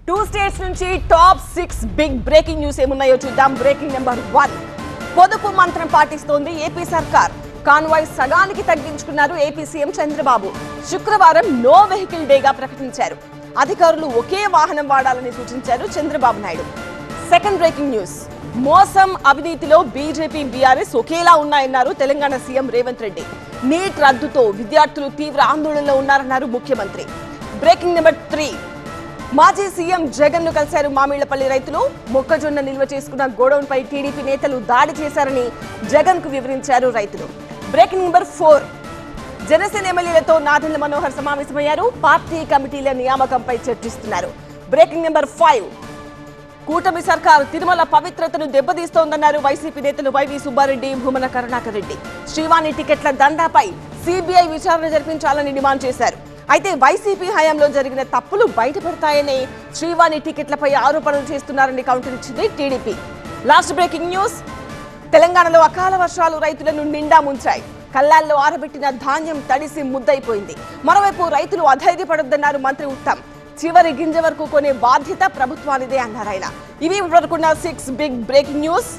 2 states నుంచి top 6 big breaking news ఏమున్నాయో చూద్దాం. Breaking number 1. పొదుపు మంత్రం పాటిస్తోంది ఏపీ సర్కార్. కాన్వాయ్ సగానికి తగ్గించుకున్నారు ఏపీ సీఎం చంద్రబాబు. శుక్రవారం నో వెహికల్ డేగా ప్రకటించారు. అధికారులు ఒకే వాహనం వాడాలని సూచించారు Chandrababu Naidu. Second breaking news. మోసం అవినీతిలో బీజేపీ బీఆర్ఎస్ ఒకేలా ఉన్నాయన్నారు తెలంగాణ సీఎం రేవంత్ రెడ్డి. నీట్ రద్దుతో విద్యార్థులు తీవ్ర ఆందోళనలో ఉన్నారన్నారు ముఖ్యమంత్రి. Breaking number 3. మాజీ సీఎం జగన్ ను కలిశారు మామిళ్లపల్లి రైతులు. మొక్కజొన్న నిల్వ చేసుకున్న గోడౌన్ పై టీడీపీ నేతలు దాడి చేశారని జగన్ కు వివరించారు రైతులు. Breaking number 4. జనసేన ఎమ్మెల్యేలతో నాదెండ్ల మనోహర్ సమావేశమయ్యారు. పార్టీ కమిటీల నియామకంపై చర్చిస్తున్నారు. Breaking number 5. కూటమి సర్కారు తిరుమల పవిత్రతను దెబ్బతీస్తోందన్నారు వైసీపీ నేతలు వైవి సుబ్బారెడ్డి, భూమన కరుణాకర్ రెడ్డి. శ్రీవాణి టికెట్ల దందాపై సిబిఐ విచారణ జరిపించాలని డిమాండ్ చేశారు. అయితే వైసీపీ హయాంలో జరిగిన తప్పులు బయటపడతాయని శ్రీవాణి టికెట్లపై ఆరోపణలు చేస్తున్నారని కౌంటర్ ఇచ్చింది టీడీపీ. Last breaking news. తెలంగాణలో అకాల వర్షాలు రైతులను నిండా ముంచాయి. కల్లాల్లో ఆరబెట్టిన ధాన్యం తడిసి ముద్దయిపోయింది. మరోవైపు రైతులు అధైర్యపడొద్దన్నారు మంత్రి ఉత్తమ్. చివరి గింజ వరకు కొనే బాధ్యత ప్రభుత్వానిదే అన్నారు ఆయన. ఇవి వరకున్న 6 బిగ్ బ్రేకింగ్ న్యూస్.